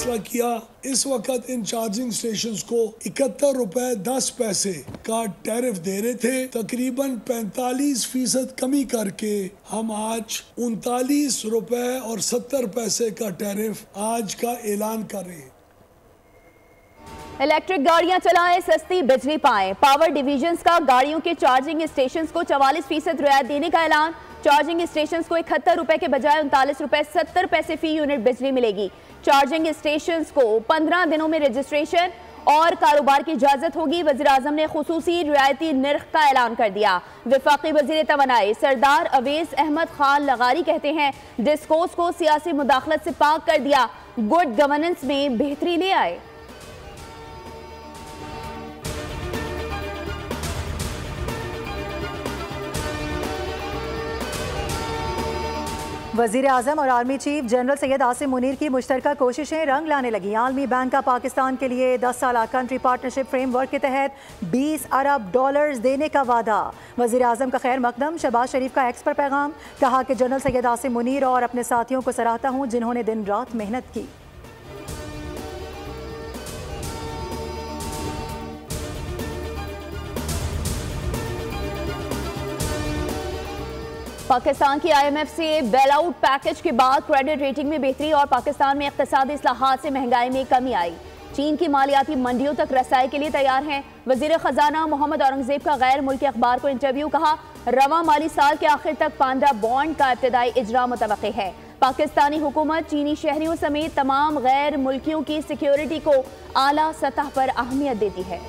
फैसला किया। इस वक्त इन चार्जिंग स्टेशंस को 71 रुपए 10 पैसे का टैरिफ दे रहे थे। तकरीबन 45% कमी करके हम आज 39 रुपए और 70 पैसे का टैरिफ आज का ऐलान कर रहे हैं। इलेक्ट्रिक गाड़ियां चलाएं, सस्ती बिजली पाएं। पावर डिवीजन्स का गाड़ियों के चार्जिंग स्टेशंस को 44% रियायत देने का ऐलान। चार्जिंग स्टेशंस को 71 रुपए के बजाय 39 रुपए 70 पैसे फी यूनिट बिजली मिलेगी। चार्जिंग स्टेशंस को 15 दिनों में रजिस्ट्रेशन और कारोबार की इजाजत होगी। वज़ीर आज़म ने खुसूसी रियायती निर्ख का ऐलान कर दिया। वफाकी वज़ीर तवानाई सरदार अवेस अहमद खान लगारी कहते हैं, डिस्कोर्स को सियासी मुदाखलत से पाक कर दिया, गुड गवर्नेंस में बेहतरी ले आए। वज़ीर आज़म और army chief general Syed Asim Munir की मुश्तरका कोशिशें रंग लाने लगी। आलमी बैंक का पाकिस्तान के लिए 10 साला कंट्री पार्टनरशिप फ्रेमवर्क के तहत $20 अरब देने का वादा। वज़ीर आज़म का खैर मकदम। शहबाज शरीफ का एक्स पर पैगाम, कहा कि जनरल सैयद आसिम मुनीर और अपने साथियों को सराहता हूँ जिन्होंने दिन रात मेहनत की। पाकिस्तान की IMF से बेल आउट पैकेज के बाद क्रेडिट रेटिंग में बेहतरी और पाकिस्तान में इक़्तिसादी इस्लाहात से महंगाई में कमी आई। चीन की मालियाती मंडियों तक रसाई के लिए तैयार हैं। वज़ीर ख़जाना मोहम्मद औरंगज़ेब का गैर मुल्की अखबार को इंटरव्यू, कहा रवां माली साल के आखिर तक पांडा बॉन्ड का इब्तिदाई इजरा मुतवक्की है। पाकिस्तानी हुकूमत चीनी शहरियों समेत तमाम गैर मुल्कियों की सिक्योरिटी को आला सतह पर अहमियत देती है।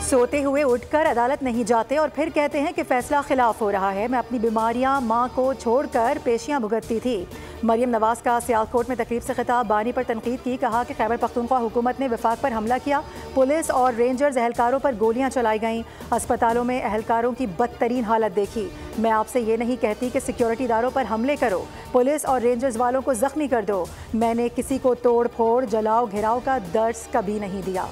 सोते हुए उठकर अदालत नहीं जाते और फिर कहते हैं कि फैसला खिलाफ हो रहा है। मैं अपनी बीमारियां मां को छोड़कर पेशियां भुगतती थी। मरियम नवाज का सियालकोट में तकरीब से खिताब, बानी पर तनकीद की, कहा कि खैबर पख्तूनख्वा हुकूमत ने वफाक पर हमला किया। पुलिस और रेंजर्स एहलकारों पर गोलियां चलाई गईं। अस्पतालों में एहलकारों की बदतरीन हालत देखी। मैं आपसे ये नहीं कहती कि सिक्योरिटी इदारों पर हमले करो, पुलिस और रेंजर्स वालों को जख्मी कर दो। मैंने किसी को तोड़ फोड़, जलाओ, घेराव का दर्स कभी नहीं दिया।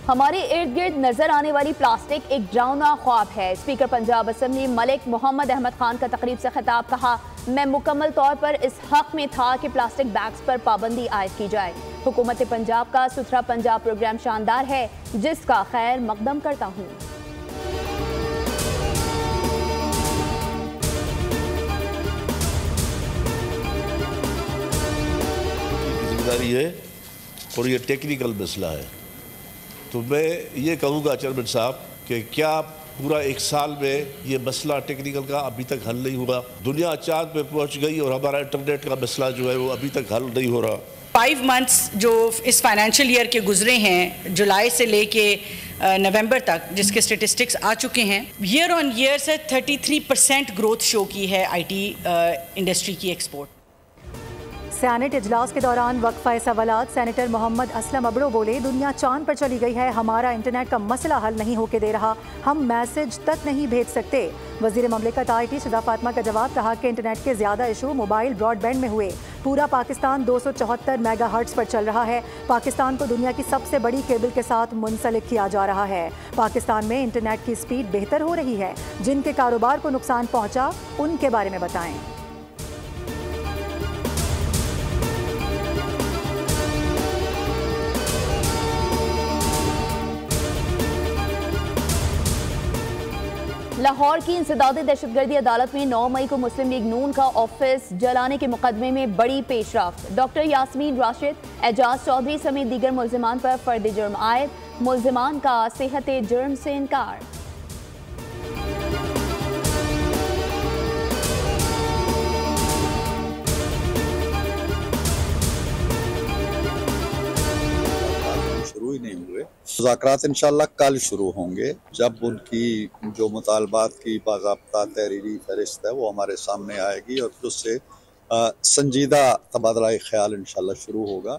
हमारे इर्द गिर्द नजर आने वाली प्लास्टिक एक डरावना ख्वाब है। स्पीकर पंजाब असम्बली मलिक मोहम्मद अहमद खान का तकरीब से खिताब, कहा मैं मुकम्मल तौर पर इस हक में था कि प्लास्टिक बैग्स पर पाबंदी आयद की जाए। हुकूमत पंजाब का सुथरा पंजाब प्रोग्राम शानदार है, जिसका खैर मकदम करता हूँ। जिम्मेदारी है और ये टेक्निकल मसला है, तो मैं ये कहूँगा चेयरमैन साहब कि क्या पूरा एक साल में ये मसला टेक्निकल का अभी तक हल नहीं हुआ? दुनिया चांद पे पहुँच गई और हमारा इंटरनेट का मसला जो है वो अभी तक हल नहीं हो रहा। 5 मंथ्स जो इस फाइनेंशियल ईयर के गुजरे हैं, जुलाई से लेके नवंबर तक, जिसके स्टेटिस्टिक्स आ चुके हैं, ईयर ऑन ईयर से 33% ग्रोथ शो की है IT इंडस्ट्री की एक्सपोर्ट। सेनेट इजलास के दौरान वक्फा सवालात, सेनेटर मोहम्मद असलम अबड़ो बोले दुनिया चांद पर चली गई है, हमारा इंटरनेट का मसला हल नहीं होके दे रहा, हम मैसेज तक नहीं भेज सकते। वजीर ममलिकत IT शिदा फातिमा का जवाब, कहा कि इंटरनेट के ज़्यादा इशू मोबाइल ब्रॉडबैंड में हुए। पूरा पाकिस्तान 274 मेगाहर्ट्ज़ पर चल रहा है। पाकिस्तान को दुनिया की सबसे बड़ी केबल के साथ मुंसलिक किया जा रहा है। पाकिस्तान में इंटरनेट की स्पीड बेहतर हो रही है। जिनके कारोबार को नुकसान पहुँचा उनके बारे में बताएं। लाहौर की इंसदादी दहशतगर्दी अदालत में 9 मई को मुस्लिम लीग नून का ऑफिस जलाने के मुकदमे में बड़ी पेशरफ्त। डॉक्टर यास्मीन राशिद, एजाज चौधरी समेत दीगर मुल्जिमान पर फर्द जुर्म आयद। मुल्जिमान का सेहत जुर्म से इनकार। शुरू ही नहीं हुए। मुज़ाकरात इंशाअल्लाह कल शुरू होंगे, जब उनकी जो मुतालबात की बाज़ाब्ता तहरीरी फहरिस्त है वो हमारे सामने आएगी और फिर उससे संजीदा तबादला ख्याल इंशाअल्लाह शुरू होगा।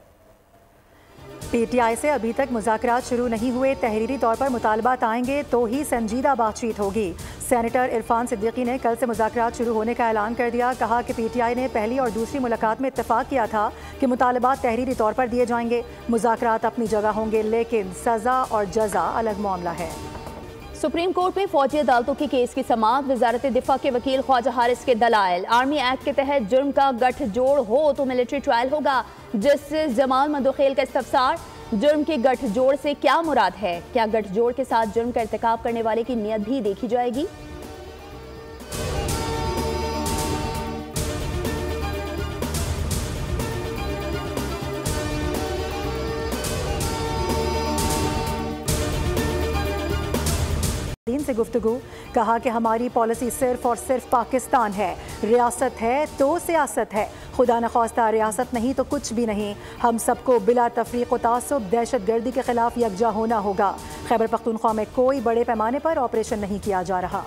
PTI से अभी तक मुज़ाकरात शुरू नहीं हुए, तहरीरी तौर पर मुतालबात आएंगे तो ही संजीदा बातचीत होगी। सेनेटर इरफान सिद्दीकी ने कल से मुज़ाकरात शुरू होने का ऐलान कर दिया। कहा कि PTI ने पहली और दूसरी मुलाकात में इत्तेफाक किया था कि मुतालबात तहरीरी तौर पर दिए जाएंगे। मुज़ाकरात अपनी जगह होंगे, लेकिन सज़ा और जज़ा अलग मामला है। सुप्रीम कोर्ट में फौजी अदालतों के केस की समाअत। वजारत दिफा के वकील ख्वाजा हारिस के दलाइल। आर्मी एक्ट के तहत जुर्म का गठजोड़ हो तो मिलिट्री ट्रायल होगा। जस्टिस जमाल मंदोखेल का इस्तफसार। जुर्म के गठजोड़ से क्या मुराद है? क्या गठजोड़ के साथ जुर्म का इर्तिकाब करने वाले की नियत भी देखी जाएगी? से गुफ्तगू। कहा कि हमारी पॉलिसी सिर्फ और सिर्फ पाकिस्तान है, रियासत है तो सियासत है, खुदा न ख्वास्ता रियासत नहीं तो कुछ भी नहीं। हम सबको बिला तफरीक व तासुब दहशत गर्दी के खिलाफ यकजा होना होगा। खैबर पख्तूनख्वा में कोई बड़े पैमाने पर ऑपरेशन नहीं किया जा रहा।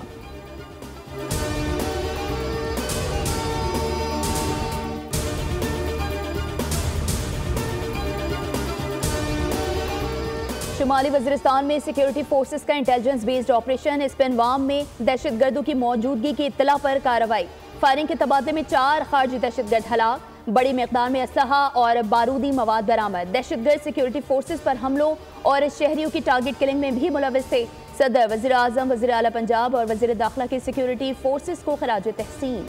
शुमाली वज़ीरिस्तान में सिक्योरिटी फोर्सेस का इंटेलिजेंस बेस्ड ऑपरेशन। स्पेनवाम में दहशतगर्दों की मौजूदगी की इत्तला पर कार्रवाई। फायरिंग के तबादले में 4 खारजी दहशतगर्द हलाक। बड़ी मिकदार में असलहा और बारूदी मवाद बरामद। दहशतगर्द सिक्योरिटी फोर्सेस पर हमलों और शहरियों की टारगेट किलिंग में भी मुलव्विस थे। सदर, वज़ीर आज़म, वज़ीर आला पंजाब और वज़ीर दाखिला की सिक्योरिटी फोर्सेस को खराज तहसीन।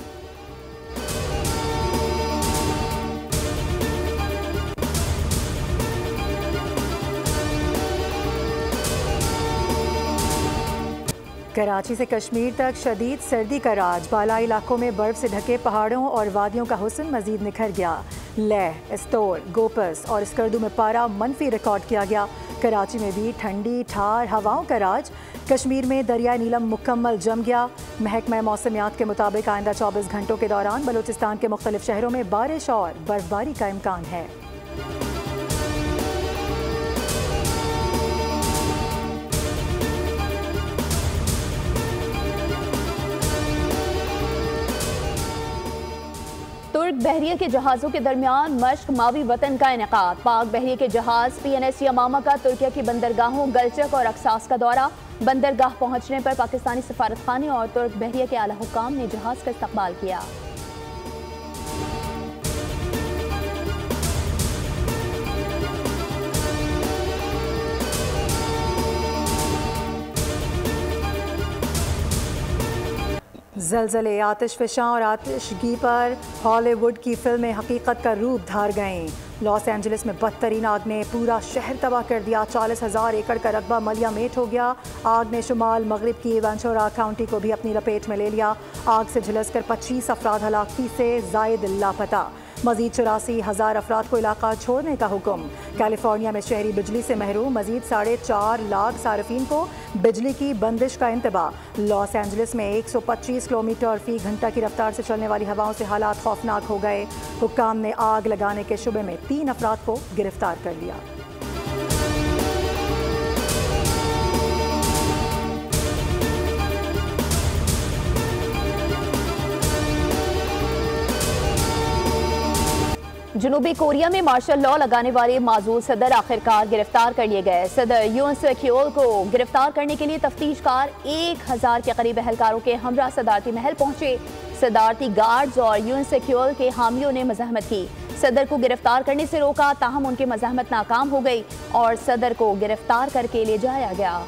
कराची से कश्मीर तक शदीद सर्दी का राज। बालाई इलाकों में बर्फ से ढके पहाड़ों और वादियों का हुस्न मजीद निखर गया। लेह, एस्तोर, गोपस और स्कर्दू में पारा मनफी रिकॉर्ड किया गया। कराची में भी ठंडी ठार हवाओं का राज। कश्मीर में दरिया नीलम मुकम्मल जम गया। महकमा मौसमियात के मुताबिक आइंदा 24 घंटों के दौरान बलूचिस्तान के मुख्तलिफ शहरों में बारिश और बर्फबारी का इम्कान है। तुर्क बहरिया के जहाज़ों के दरमियान मश्क मावी वतन का इनेकाद। पाक बहरिया के जहाज़ PNS यमामा का तुर्किया की बंदरगाहों गलचक और अक्सास का दौरा। बंदरगाह पहुंचने पर पाकिस्तानी सफारत खाने और तुर्क बहरिया के आला हुक्काम ने जहाज़ का इस्तकबाल किया। ज़लज़ले, आतिशफ़शां और आतिशगी पर हॉलीवुड की फिल्में हकीकत का रूप धार गईं। लॉस एंजलिस में बदतरीन आग ने पूरा शहर तबाह कर दिया। 40,000 एकड़ का रकबा मलिया मेट हो गया। आग ने शुमाल मगरिब की वेंचुरा काउंटी को भी अपनी लपेट में ले लिया। आग से झुलसकर 25 अफराद हलाक, 30 से ज़ायद लापता। मजीद 84,000 अफराद को इलाका छोड़ने का हुक्म। कैलिफोर्निया में शहरी बिजली से महरूम। मजीद 4.5 लाख सार्फिन को बिजली की बंदिश का इंतबाह। लॉस एंजलिस में 125 किलोमीटर फी घंटा की रफ्तार से चलने वाली हवाओं से हालात खौफनाक हो गए। हुक्काम ने आग लगाने के शुबे में 3 अफराद को गिरफ्तार कर लिया। जनूबी कोरिया में मार्शल लॉ लगाने वाले माजूल सदर आखिरकार गिरफ्तार कर लिए गए। सदर यून सेक्योल को गिरफ्तार करने के लिए तफ्तीशकार 1000 के करीब एहलकारों के हमरा सदारती महल पहुंचे। सदारती गार्ड्स और यून सेक्योल के हामियों ने मज़ाहमत की। सदर को गिरफ्तार करने से रोका, ताहम उनकी मज़ाहमत नाकाम हो गई और सदर को गिरफ्तार करके ले जाया गया।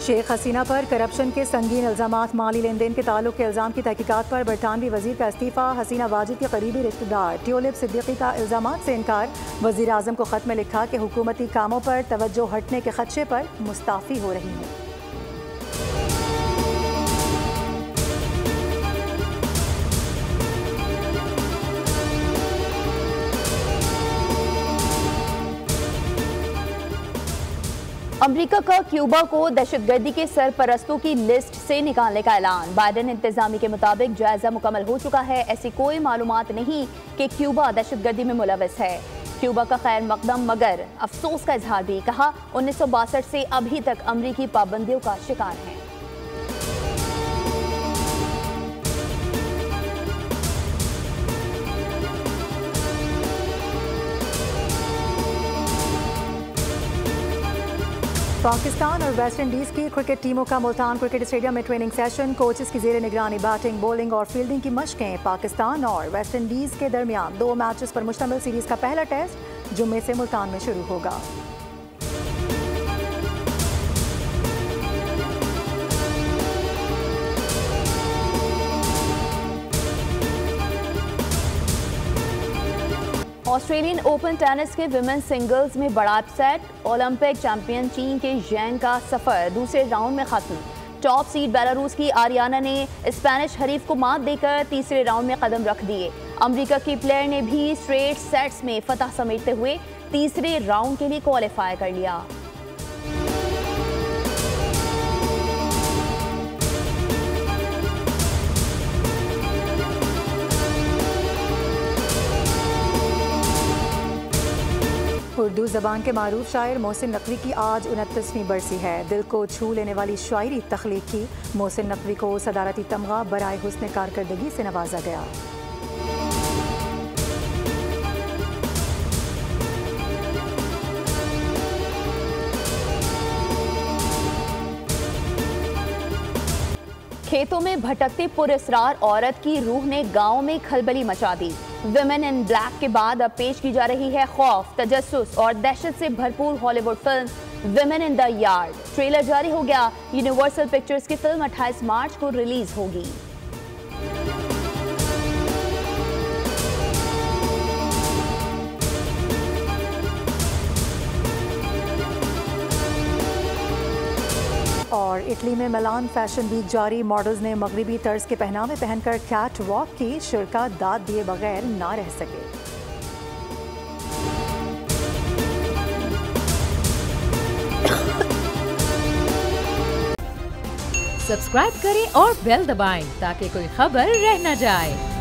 शेख हसीना पर करप्शन के संगीन इल्जामात। माली लेन देन के ताल्लुक के इल्जाम की तहकीकात पर बरतानवी वजीर का इस्तीफा। हसीना वाजिद के करीबी रिश्तेदार ट्यूलिप सिद्दीकी का इल्जामात से इनकार। वजीर आजम को खत में लिखा कि हुकूमती कामों पर तवज्जो हटने के खदशे पर मुस्ताफ़ी हो रही हूँ। अमेरिका का क्यूबा को दहशतगर्दी के सरपरस्तों की लिस्ट से निकालने का ऐलान। बाइडेन इंतजामी के मुताबिक जायजा मुकम्मल हो चुका है। ऐसी कोई मालूमात नहीं कि क्यूबा दहशतगर्दी में मुलव्वस है। क्यूबा का खैर मकदम मगर अफसोस का इजहार भी। कहा 1962 से अभी तक अमरीकी पाबंदियों का शिकार है। पाकिस्तान और वेस्ट इंडीज की क्रिकेट टीमों का मुल्तान क्रिकेट स्टेडियम में ट्रेनिंग सेशन। कोचेस की जेर निगरानी बैटिंग, बॉलिंग और फील्डिंग की मशकें। पाकिस्तान और वेस्ट इंडीज के दरमियान 2 मैचेस पर मुश्तमिल सीरीज का पहला टेस्ट जुम्मे से मुल्तान में शुरू होगा। ऑस्ट्रेलियन ओपन टेनिस के विमेन सिंगल्स में बड़ा अपसेट। ओलंपिक चैंपियन चीन के जैन का सफर दूसरे राउंड में खत्म। टॉप सीड बेलारूस की आरियाना ने स्पेनिश हरीफ को मात देकर तीसरे राउंड में कदम रख दिए। अमेरिका की प्लेयर ने भी स्ट्रेट सेट्स में फतह समेटते हुए तीसरे राउंड के लिए क्वालिफाई कर लिया। उर्दू ज़बान के मारूफ शायर मोहसिन नकवी की आज 29वीं बरसी है। दिल को छू लेने वाली शायरी तख्लीक की मोहसिन नकवी को सदारती तमगा बराए हुस्न कारकर्दगी से नवाजा गया। खेतों में भटकती पुरस्रार औरत की रूह ने गांव में खलबली मचा दी। विमेन इन ब्लैक के बाद अब पेश की जा रही है खौफ, तजस्सुस और दहशत से भरपूर Hollywood film women in the yard. Trailer जारी हो गया। यूनिवर्सल पिक्चर्स की फिल्म 28 मार्च को रिलीज होगी। और इटली में मिलान फैशन वीक जारी। मॉडल्स ने मगरिबी तर्ज के पहनावे पहनकर कैट वॉक की। शुरा दाद दिए बगैर ना रह सके। सब्सक्राइब करें और बेल दबाएं ताकि कोई खबर रह न जाए।